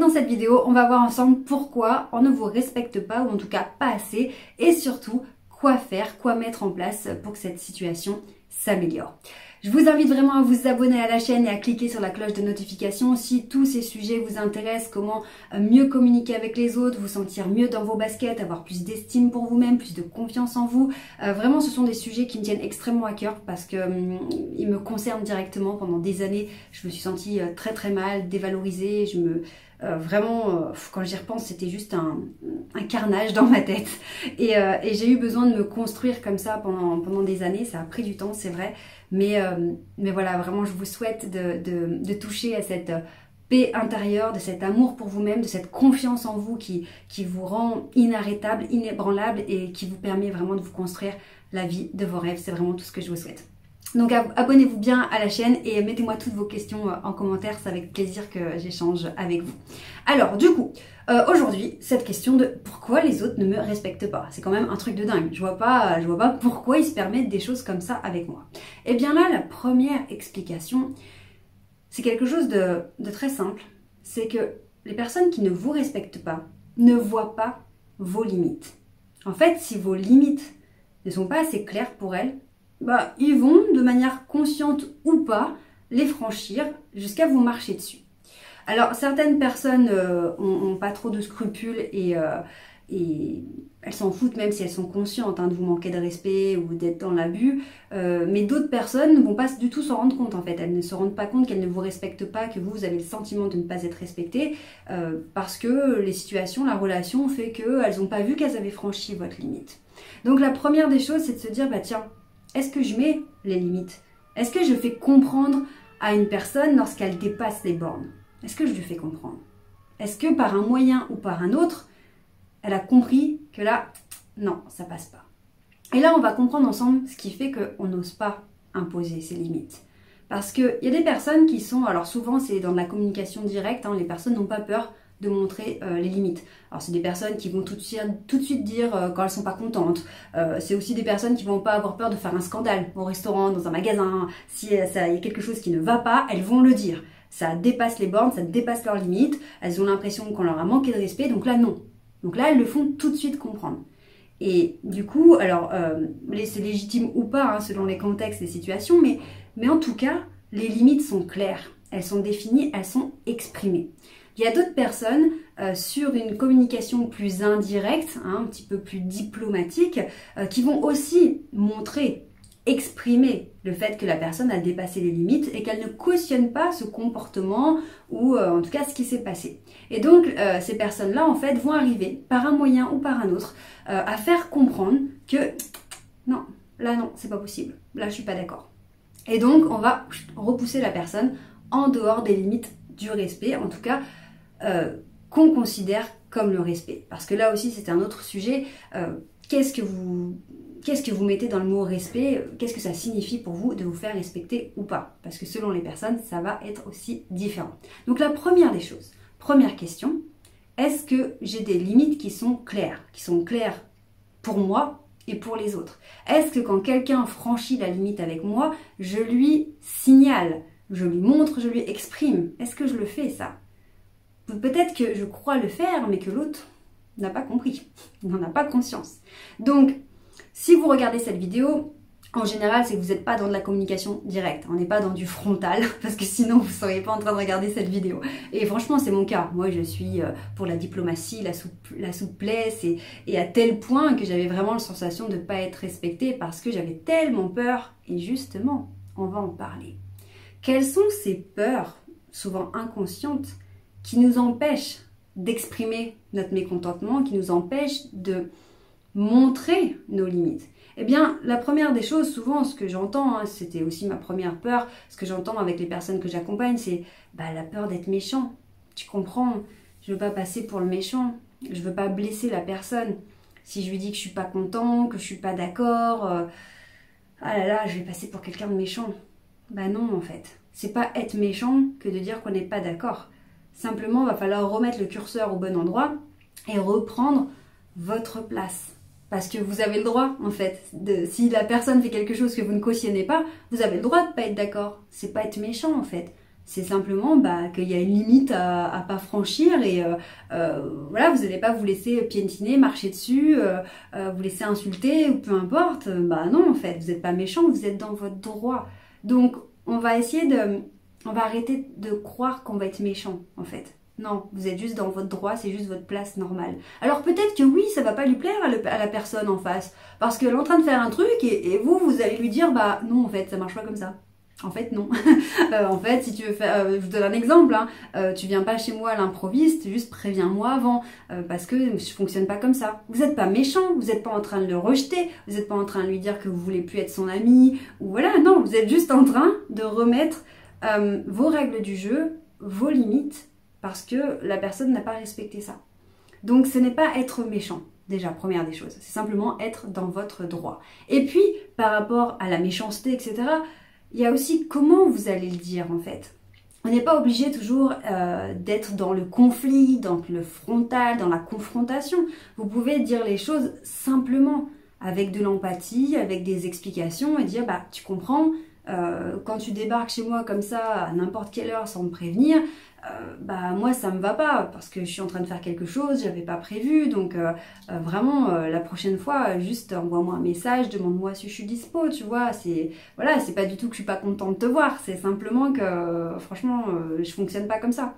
dans cette vidéo, on va voir ensemble pourquoi on ne vous respecte pas, ou en tout cas pas assez, et surtout quoi faire, quoi mettre en place pour que cette situation s'améliore. Je vous invite vraiment à vous abonner à la chaîne et à cliquer sur la cloche de notification si tous ces sujets vous intéressent, comment mieux communiquer avec les autres, vous sentir mieux dans vos baskets, avoir plus d'estime pour vous-même, plus de confiance en vous. Vraiment, ce sont des sujets qui me tiennent extrêmement à cœur parce que ils me concernent directement. Pendant des années, je me suis sentie très mal, dévalorisée. Quand j'y repense, c'était juste un carnage dans ma tête. Et j'ai eu besoin de me construire comme ça pendant des années. Ça a pris du temps, c'est vrai. Mais voilà, vraiment, je vous souhaite de toucher à cette paix intérieure, de cet amour pour vous-même, de cette confiance en vous qui vous rend inarrêtable, inébranlable et qui vous permet vraiment de vous construire la vie de vos rêves. C'est vraiment tout ce que je vous souhaite. Donc abonnez-vous bien à la chaîne et mettez-moi toutes vos questions en commentaire, c'est avec plaisir que j'échange avec vous. Alors du coup, aujourd'hui, cette question de pourquoi les autres ne me respectent pas, c'est quand même un truc de dingue. Je vois pas pourquoi ils se permettent des choses comme ça avec moi. Et bien là, la première explication, c'est quelque chose de très simple, c'est que les personnes qui ne vous respectent pas ne voient pas vos limites. En fait, si vos limites ne sont pas assez claires pour elles, ils vont, de manière consciente ou pas, les franchir jusqu'à vous marcher dessus. Alors, certaines personnes ont pas trop de scrupules et elles s'en foutent même si elles sont conscientes de vous manquer de respect ou d'être dans l'abus. Mais d'autres personnes ne vont pas du tout s'en rendre compte en fait. Elles ne se rendent pas compte qu'elles ne vous respectent pas, que vous avez le sentiment de ne pas être respecté parce que les situations, la relation fait qu'elles n'ont pas vu qu'elles avaient franchi votre limite. Donc la première des choses, c'est de se dire, tiens, est-ce que je mets les limites? Est-ce que je fais comprendre à une personne lorsqu'elle dépasse les bornes? Est-ce que je lui fais comprendre? Est-ce que par un moyen ou par un autre, elle a compris que là, non, ça passe pas? Et là, on va comprendre ensemble ce qui fait qu'on n'ose pas imposer ses limites. Parce qu'il y a des personnes qui sont, alors souvent c'est dans de la communication directe, les personnes n'ont pas peur de montrer les limites. Alors c'est des personnes qui vont tout de suite dire quand elles sont pas contentes. C'est aussi des personnes qui vont pas avoir peur de faire un scandale au restaurant, dans un magasin. Si il y a quelque chose qui ne va pas, elles vont le dire. Ça dépasse les bornes, ça dépasse leurs limites. Elles ont l'impression qu'on leur a manqué de respect, donc là non. Donc là elles le font tout de suite comprendre. Et du coup, alors c'est légitime ou pas selon les contextes et les situations, mais en tout cas les limites sont claires, elles sont définies, elles sont exprimées. Il y a d'autres personnes sur une communication plus indirecte, un petit peu plus diplomatique, qui vont aussi montrer, exprimer le fait que la personne a dépassé les limites et qu'elle ne cautionne pas ce comportement ou en tout cas ce qui s'est passé. Et donc ces personnes-là en fait vont arriver par un moyen ou par un autre à faire comprendre que non, là non, c'est pas possible, là je suis pas d'accord. Et donc on va repousser la personne en dehors des limites du respect, en tout cas qu'on considère comme le respect. Parce que là aussi c'est un autre sujet, qu'est-ce que vous mettez dans le mot respect? Qu'est-ce que ça signifie pour vous de vous faire respecter ou pas? Parce que selon les personnes, ça va être aussi différent. Donc la première des choses, première question, est-ce que j'ai des limites qui sont claires pour moi et pour les autres? Est-ce que quand quelqu'un franchit la limite avec moi, je lui signale, je lui montre, je lui exprime? Est-ce que je le fais ça? Peut-être que je crois le faire, mais que l'autre n'a pas compris, n'en a pas conscience. Donc, si vous regardez cette vidéo, en général, c'est que vous n'êtes pas dans de la communication directe. On n'est pas dans du frontal, parce que sinon, vous ne seriez pas en train de regarder cette vidéo. Et franchement, c'est mon cas. Moi, je suis pour la diplomatie, la souplesse, et à tel point que j'avais vraiment la sensation de ne pas être respectée parce que j'avais tellement peur. Et justement, on va en parler. Quelles sont ces peurs, souvent inconscientes, qui nous empêchent d'exprimer notre mécontentement, qui nous empêchent de montrer nos limites? Eh bien, la première des choses, souvent, ce que j'entends, c'était aussi ma première peur, ce que j'entends avec les personnes que j'accompagne, c'est la peur d'être méchant. Tu comprends? Je veux pas passer pour le méchant, je veux pas blesser la personne. Si je lui dis que je suis pas content, que je suis pas d'accord, ah là là, je vais passer pour quelqu'un de méchant. Non, en fait. C'est pas être méchant que de dire qu'on n'est pas d'accord. Simplement, il va falloir remettre le curseur au bon endroit et reprendre votre place. Parce que vous avez le droit, en fait, si la personne fait quelque chose que vous ne cautionnez pas, vous avez le droit de ne pas être d'accord. C'est pas être méchant, en fait. C'est simplement qu'il y a une limite à pas franchir et voilà, vous n'allez pas vous laisser piétiner, marcher dessus, vous laisser insulter ou peu importe. Bah non, en fait, vous n'êtes pas méchant, vous êtes dans votre droit. Donc, on va arrêter de croire qu'on va être méchant, en fait. Non, vous êtes juste dans votre droit, c'est juste votre place normale. Alors peut-être que oui, ça va pas lui plaire à la personne en face, parce qu'elle est en train de faire un truc et vous allez lui dire, bah non, en fait, ça marche pas comme ça. En fait, non. En fait, si tu veux faire, je vous donne un exemple, hein, tu viens pas chez moi à l'improviste, juste préviens-moi avant, parce que je fonctionne pas comme ça. Vous êtes pas méchant, vous êtes pas en train de le rejeter, vous êtes pas en train de lui dire que vous voulez plus être son ami, ou voilà, non, vous êtes juste en train de remettre vos règles du jeu, vos limites, parce que la personne n'a pas respecté ça. Donc ce n'est pas être méchant, déjà, première des choses. C'est simplement être dans votre droit. Et puis, par rapport à la méchanceté, etc., il y a aussi comment vous allez le dire, en fait. On n'est pas obligé toujours d'être dans le conflit, dans le frontal, dans la confrontation. Vous pouvez dire les choses simplement, avec de l'empathie, avec des explications, et dire, bah, tu comprends, quand tu débarques chez moi comme ça, à n'importe quelle heure, sans me prévenir, bah moi ça me va pas parce que je suis en train de faire quelque chose, j'avais pas prévu, donc vraiment la prochaine fois juste envoie-moi un message, demande-moi si je suis dispo, tu vois, c'est voilà, c'est pas du tout que je suis pas contente de te voir, c'est simplement que franchement je fonctionne pas comme ça.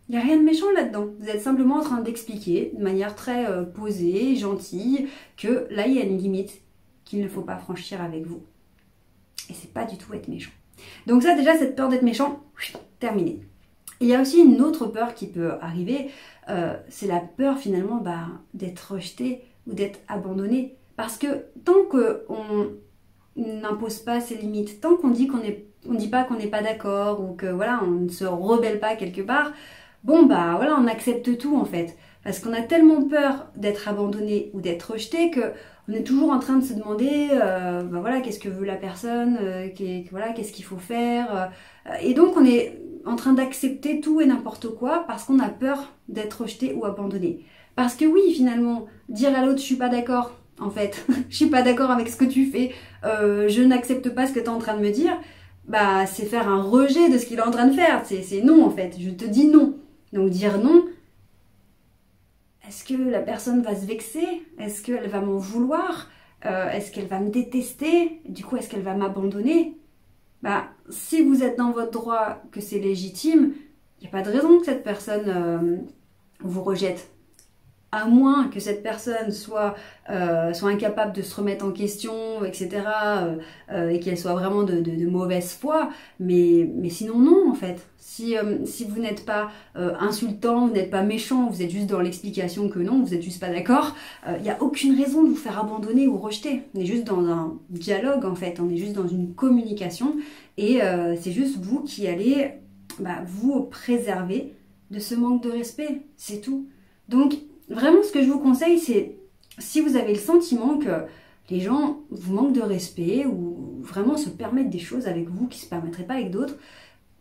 Il n'y a rien de méchant là-dedans, vous êtes simplement en train d'expliquer de manière très posée, gentille, que là il y a une limite qu'il ne faut pas franchir avec vous. Et c'est pas du tout être méchant. Donc ça déjà, cette peur d'être méchant, terminée. Il y a aussi une autre peur qui peut arriver, c'est la peur finalement d'être rejeté ou d'être abandonné. Parce que tant qu'on n'impose pas ses limites, tant qu'on dit dit pas qu'on n'est pas d'accord ou que voilà, on ne se rebelle pas quelque part, bon bah voilà, on accepte tout en fait. Parce qu'on a tellement peur d'être abandonné ou d'être rejeté que on est toujours en train de se demander voilà, qu'est-ce que veut la personne, voilà, qu'est-ce qu'il faut faire. Et donc on est en train d'accepter tout et n'importe quoi parce qu'on a peur d'être rejeté ou abandonné. Parce que oui, finalement, dire à l'autre je suis pas d'accord, en fait, je suis pas d'accord avec ce que tu fais, je n'accepte pas ce que tu es en train de me dire, bah c'est faire un rejet de ce qu'il est en train de faire, c'est non en fait, je te dis non. Donc dire non, est-ce que la personne va se vexer? Est-ce qu'elle va m'en vouloir? Est-ce qu'elle va me détester? Du coup, est-ce qu'elle va m'abandonner? Bah, si vous êtes dans votre droit, que c'est légitime, il n'y a pas de raison que cette personne vous rejette. À moins que cette personne soit incapable de se remettre en question, etc. Et qu'elle soit vraiment de mauvaise foi. Mais sinon, non, en fait. Si vous n'êtes pas insultant, vous n'êtes pas méchant, vous êtes juste dans l'explication que non, vous n'êtes juste pas d'accord, il n'y a aucune raison de vous faire abandonner ou rejeter. On est juste dans un dialogue, en fait. On est juste dans une communication. Et c'est juste vous qui allez vous préserver de ce manque de respect. C'est tout. Donc, vraiment, ce que je vous conseille, c'est si vous avez le sentiment que les gens vous manquent de respect ou vraiment se permettent des choses avec vous qui ne se permettraient pas avec d'autres,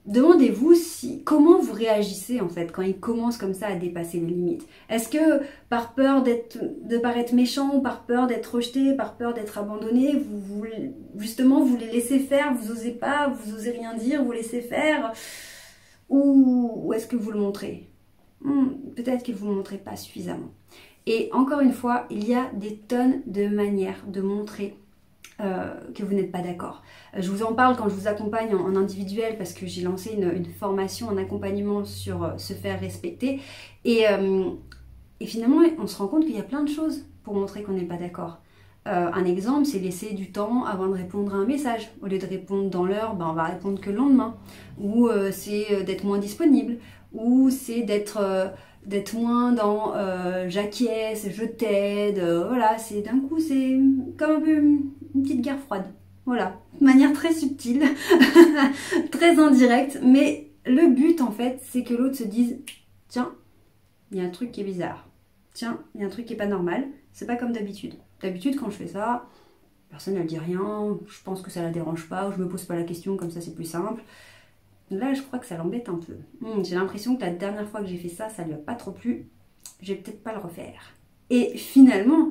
demandez-vous comment vous réagissez en fait quand ils commencent comme ça à dépasser les limites. Est-ce que par peur de paraître méchant ou par peur d'être rejeté, par peur d'être abandonné, justement vous les laissez faire, vous osez pas, vous osez rien dire, vous laissez faire, ou est-ce que vous le montrez? Peut-être que vous ne montrez pas suffisamment. Et encore une fois, il y a des tonnes de manières de montrer que vous n'êtes pas d'accord. Je vous en parle quand je vous accompagne en individuel parce que j'ai lancé une formation en accompagnement sur se faire respecter. Et finalement, on se rend compte qu'il y a plein de choses pour montrer qu'on n'est pas d'accord. Un exemple, c'est laisser du temps avant de répondre à un message. Au lieu de répondre dans l'heure, on va répondre que le lendemain. Ou c'est d'être moins disponible. Ou c'est d'être moins dans j'acquiesce, je t'aide. Voilà, c'est d'un coup, c'est comme un peu une petite guerre froide. Voilà, de manière très subtile, très indirecte. Mais le but, en fait, c'est que l'autre se dise tiens, il y a un truc qui est bizarre. Tiens, il y a un truc qui est pas normal. C'est pas comme d'habitude. D'habitude, quand je fais ça, personne ne dit rien. Je pense que ça la dérange pas. Ou je me pose pas la question, comme ça c'est plus simple. Là, je crois que ça l'embête un peu. J'ai l'impression que la dernière fois que j'ai fait ça, ça lui a pas trop plu. Je vais peut-être pas le refaire. Et finalement,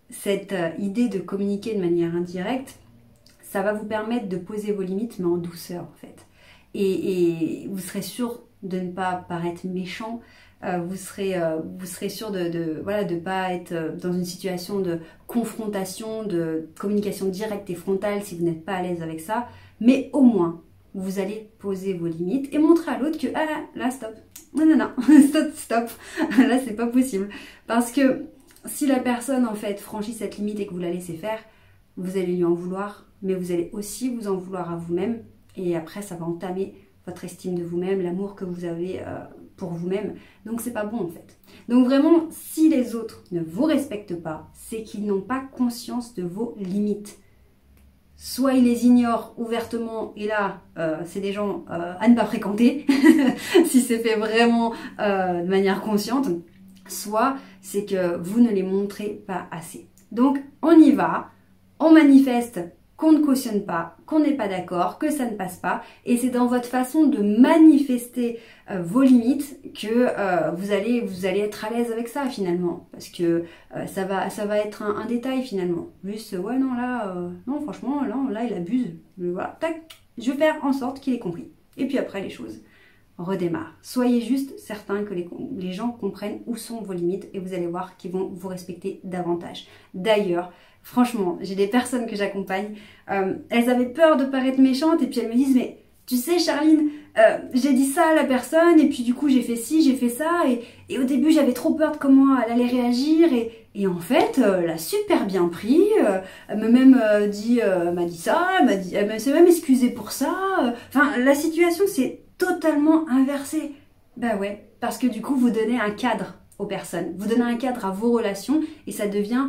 cette idée de communiquer de manière indirecte, ça va vous permettre de poser vos limites, mais en douceur en fait. et vous serez sûr de ne pas paraître méchant. Vous serez sûr de pas être dans une situation de confrontation, de communication directe et frontale si vous n'êtes pas à l'aise avec ça. Mais au moins, vous allez poser vos limites et montrer à l'autre que ah là stop, non, stop, là c'est pas possible. Parce que si la personne en fait franchit cette limite et que vous la laissez faire, vous allez lui en vouloir, mais vous allez aussi vous en vouloir à vous-même. Et après, ça va entamer votre estime de vous-même, l'amour que vous avez pour vous-même. Donc c'est pas bon en fait. Donc vraiment, si les autres ne vous respectent pas, c'est qu'ils n'ont pas conscience de vos limites. Soit ils les ignorent ouvertement, et là, c'est des gens à ne pas fréquenter, si c'est fait vraiment de manière consciente, soit c'est que vous ne les montrez pas assez. Donc on y va, on manifeste qu'on ne cautionne pas, qu'on n'est pas d'accord, que ça ne passe pas. Et c'est dans votre façon de manifester vos limites que vous allez être à l'aise avec ça finalement. Parce que ça va être un détail finalement. Juste, ouais non là, non franchement, là il abuse. Voilà, tac, je vais faire en sorte qu'il ait compris. Et puis après les choses redémarrent. Soyez juste certains que les gens comprennent où sont vos limites et vous allez voir qu'ils vont vous respecter davantage. D'ailleurs, franchement, j'ai des personnes que j'accompagne, elles avaient peur de paraître méchantes et puis elles me disent mais tu sais Charline, j'ai dit ça à la personne et puis du coup j'ai fait ci, j'ai fait ça et au début j'avais trop peur de comment elle allait réagir et en fait elle a super bien pris, elle m'a même m'a dit ça, elle s'est même excusée pour ça, enfin la situation s'est totalement inversée. Bah ouais, parce que du coup vous donnez un cadre aux personnes, vous donnez un cadre à vos relations et ça devient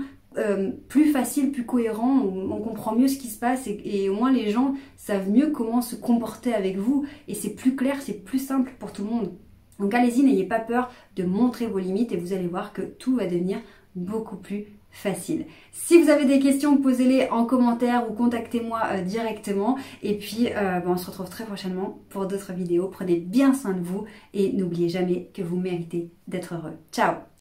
plus facile, plus cohérent, on comprend mieux ce qui se passe et au moins les gens savent mieux comment se comporter avec vous et c'est plus clair, c'est plus simple pour tout le monde. Donc allez-y, n'ayez pas peur de montrer vos limites et vous allez voir que tout va devenir beaucoup plus facile. Si vous avez des questions, posez-les en commentaire ou contactez-moi directement et puis on se retrouve très prochainement pour d'autres vidéos. Prenez bien soin de vous et n'oubliez jamais que vous méritez d'être heureux. Ciao!